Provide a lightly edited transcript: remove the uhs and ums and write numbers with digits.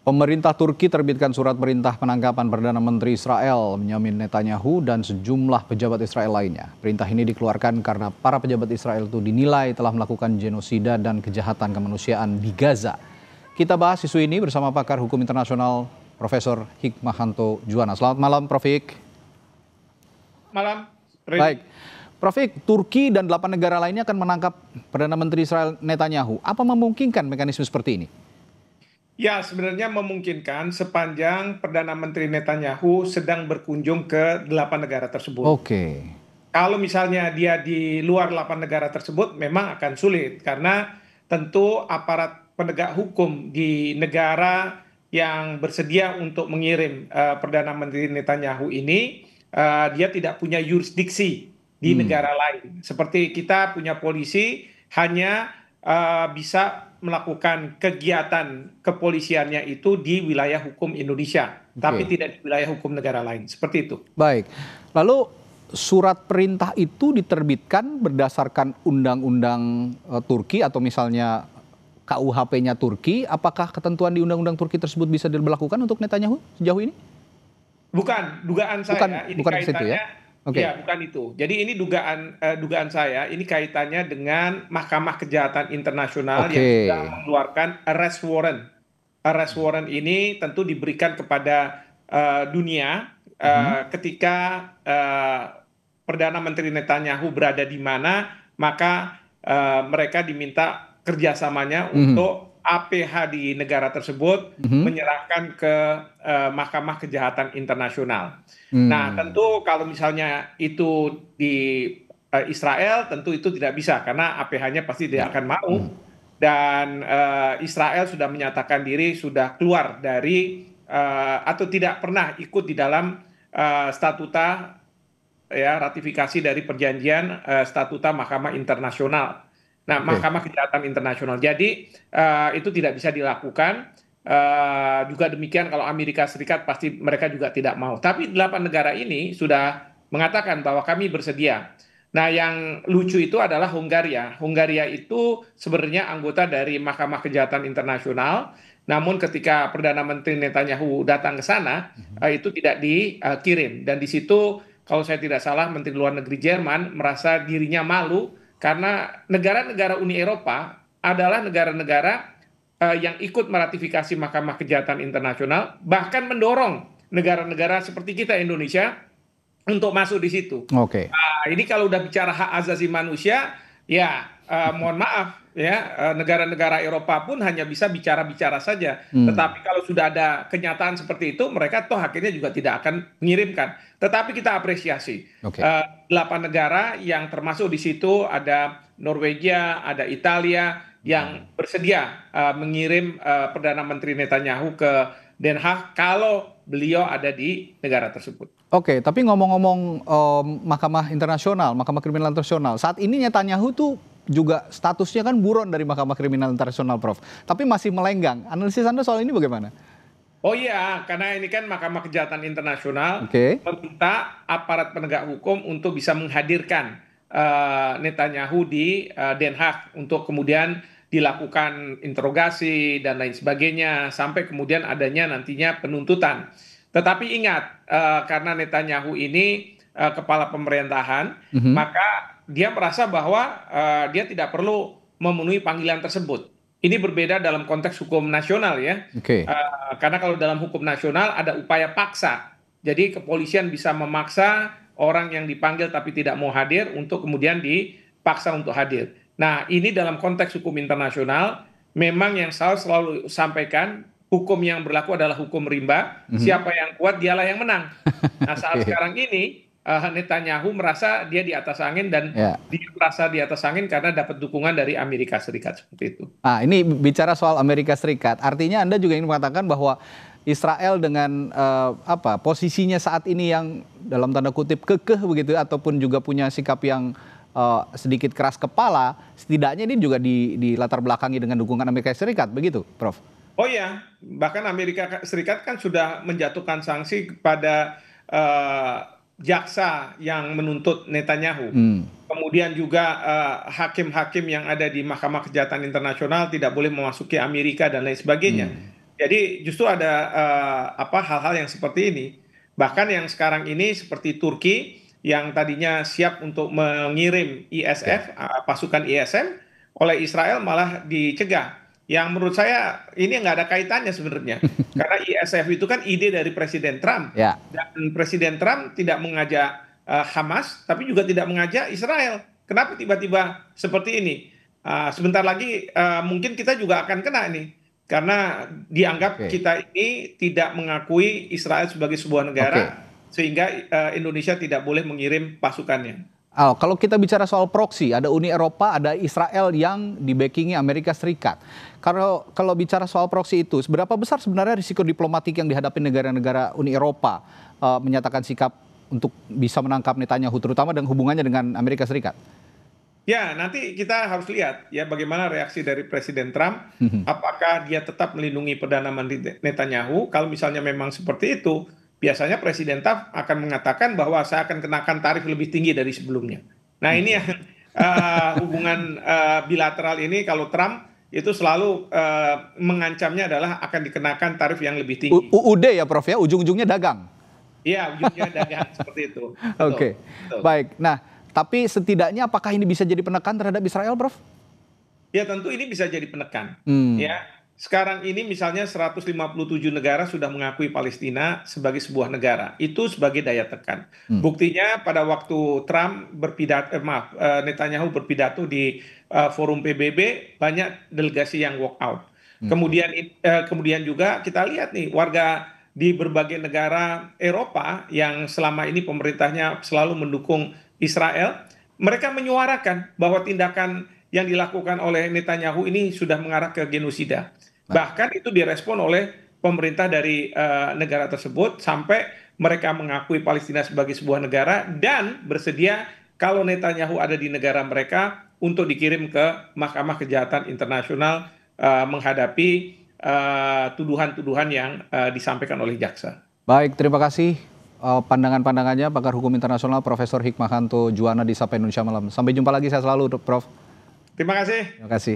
Pemerintah Turki terbitkan surat perintah penangkapan Perdana Menteri Israel Benyamin Netanyahu dan sejumlah pejabat Israel lainnya. Perintah ini dikeluarkan karena para pejabat Israel itu dinilai telah melakukan genosida dan kejahatan kemanusiaan di Gaza. Kita bahas isu ini bersama pakar hukum internasional Profesor Hikmahanto Juwana. Selamat malam, Prof. Hik. Malam. Baik, Prof. Hik, Turki dan 8 negara lainnya akan menangkap Perdana Menteri Israel Netanyahu. Apa memungkinkan mekanisme seperti ini? Ya, sebenarnya memungkinkan sepanjang Perdana Menteri Netanyahu sedang berkunjung ke 8 negara tersebut. Oke. Kalau misalnya dia di luar 8 negara tersebut, memang akan sulit. Karena tentu aparat penegak hukum di negara yang bersedia untuk mengirim Perdana Menteri Netanyahu ini, dia tidak punya yurisdiksi di negara lain. Seperti kita punya polisi hanya bisa melakukan kegiatan kepolisiannya itu di wilayah hukum Indonesia, tapi tidak di wilayah hukum negara lain. Seperti itu. Baik, lalu surat perintah itu diterbitkan berdasarkan undang-undang Turki atau misalnya KUHP-nya Turki. Apakah ketentuan di undang-undang Turki tersebut bisa diberlakukan untuk Netanyahu sejauh ini? Bukan, dugaan saya. Ini bukan kaitannya. ya? Okay. Ya, bukan itu. Jadi ini dugaan saya, ini kaitannya dengan Mahkamah Kejahatan Internasional yang sudah mengeluarkan arrest warrant. Arrest warrant ini tentu diberikan kepada dunia ketika Perdana Menteri Netanyahu berada di mana, maka mereka diminta kerjasamanya untuk APH di negara tersebut menyerahkan ke Mahkamah Kejahatan Internasional. Nah, tentu kalau misalnya itu di Israel, tentu itu tidak bisa karena APH-nya pasti tidak akan mau. Dan Israel sudah menyatakan diri sudah keluar dari atau tidak pernah ikut di dalam statuta ya ratifikasi dari perjanjian statuta Mahkamah Internasional. Nah, Mahkamah Kejahatan Internasional. Jadi itu tidak bisa dilakukan. Juga demikian kalau Amerika Serikat pasti mereka juga tidak mau. Tapi 8 negara ini sudah mengatakan bahwa kami bersedia. Nah, yang lucu itu adalah Hungaria. Hungaria itu sebenarnya anggota dari Mahkamah Kejahatan Internasional. Namun ketika Perdana Menteri Netanyahu datang ke sana, itu tidak dikirim. Dan di situ kalau saya tidak salah Menteri Luar Negeri Jerman merasa dirinya malu karena negara-negara Uni Eropa adalah negara-negara yang ikut meratifikasi Mahkamah Kejahatan Internasional, bahkan mendorong negara-negara seperti kita Indonesia untuk masuk di situ. Ini kalau udah bicara hak asasi manusia, ya mohon maaf ya, negara-negara Eropa pun hanya bisa bicara-bicara saja. Tetapi kalau sudah ada kenyataan seperti itu, mereka toh akhirnya juga tidak akan mengirimkan. Tetapi kita apresiasi 8 negara yang termasuk di situ ada Norwegia, ada Italia yang bersedia mengirim Perdana Menteri Netanyahu ke Den Haag kalau beliau ada di negara tersebut. Oke, tapi ngomong-ngomong Mahkamah Internasional, Mahkamah Kriminal Internasional, saat ini Netanyahu tuh juga statusnya kan buron dari Mahkamah Kriminal Internasional, Prof. Tapi masih melenggang. Analisis Anda soal ini bagaimana? Oh iya, karena ini kan Mahkamah Kejahatan Internasional meminta aparat penegak hukum untuk bisa menghadirkan Netanyahu di Den Haag untuk kemudian dilakukan interogasi dan lain sebagainya sampai kemudian adanya nantinya penuntutan. Tetapi ingat, karena Netanyahu ini kepala pemerintahan, maka dia merasa bahwa dia tidak perlu memenuhi panggilan tersebut. Ini berbeda dalam konteks hukum nasional ya. Karena kalau dalam hukum nasional ada upaya paksa. Jadi kepolisian bisa memaksa orang yang dipanggil tapi tidak mau hadir untuk kemudian dipaksa untuk hadir. Nah, ini dalam konteks hukum internasional memang yang saya selalu sampaikan, hukum yang berlaku adalah hukum rimba. Siapa yang kuat dialah yang menang. Nah, saat sekarang ini Netanyahu merasa dia di atas angin dan dia merasa di atas angin karena dapat dukungan dari Amerika Serikat seperti itu. Nah, ini bicara soal Amerika Serikat, artinya Anda juga ingin mengatakan bahwa Israel dengan posisinya saat ini yang dalam tanda kutip kekeh begitu ataupun juga punya sikap yang sedikit keras kepala, setidaknya ini juga di latar belakangi dengan dukungan Amerika Serikat, begitu, Prof? Oh ya, bahkan Amerika Serikat kan sudah menjatuhkan sanksi kepada jaksa yang menuntut Netanyahu. Kemudian juga hakim-hakim yang ada di Mahkamah Kejahatan Internasional tidak boleh memasuki Amerika dan lain sebagainya. Jadi justru ada hal-hal yang seperti ini. Bahkan yang sekarang ini seperti Turki yang tadinya siap untuk mengirim Ya. ISF, pasukan ISM, oleh Israel malah dicegah. Yang menurut saya ini nggak ada kaitannya sebenarnya. Karena ISF itu kan ide dari Presiden Trump. Ya. Dan Presiden Trump tidak mengajak Hamas, tapi juga tidak mengajak Israel. Kenapa tiba-tiba seperti ini? Sebentar lagi mungkin kita juga akan kena nih karena dianggap Oke. kita ini tidak mengakui Israel sebagai sebuah Oke. negara, sehingga Indonesia tidak boleh mengirim pasukannya. Al, kalau kita bicara soal proksi, ada Uni Eropa, ada Israel yang dibackingi Amerika Serikat. Kalau bicara soal proksi itu, seberapa besar sebenarnya risiko diplomatik yang dihadapi negara-negara Uni Eropa menyatakan sikap untuk bisa menangkap Netanyahu, terutama dengan hubungannya dengan Amerika Serikat? Ya, nanti kita harus lihat ya bagaimana reaksi dari Presiden Trump. Apakah dia tetap melindungi Perdana Menteri Netanyahu? Kalau misalnya memang seperti itu, biasanya Presiden Trump akan mengatakan bahwa saya akan kenakan tarif lebih tinggi dari sebelumnya. Nah, ini yang hubungan bilateral ini kalau Trump itu selalu mengancamnya adalah akan dikenakan tarif yang lebih tinggi. UUD ya Prof ya, ujung-ujungnya dagang. Iya, ujungnya dagang seperti itu. Betul, Oke, betul. baik. Nah, tapi setidaknya apakah ini bisa jadi penekan terhadap Israel, Prof? Ya tentu ini bisa jadi penekan. Hmm. Ya, sekarang ini misalnya 157 negara sudah mengakui Palestina sebagai sebuah negara. Itu sebagai daya tekan. Hmm. Buktinya pada waktu Trump berpidato, Netanyahu berpidato di forum PBB, banyak delegasi yang walk out. Oke. Kemudian juga kita lihat nih warga di berbagai negara Eropa yang selama ini pemerintahnya selalu mendukung Israel, mereka menyuarakan bahwa tindakan yang dilakukan oleh Netanyahu ini sudah mengarah ke genosida. Baik. Bahkan itu direspon oleh pemerintah dari negara tersebut sampai mereka mengakui Palestina sebagai sebuah negara dan bersedia kalau Netanyahu ada di negara mereka untuk dikirim ke Mahkamah Kejahatan Internasional menghadapi tuduhan-tuduhan yang disampaikan oleh jaksa. Baik, terima kasih pandangan-pandangannya pakar hukum internasional Profesor Hikmahanto Juwana di Sapa Indonesia Malam. Sampai jumpa lagi, saya selalu, Prof. Terima kasih. Terima kasih.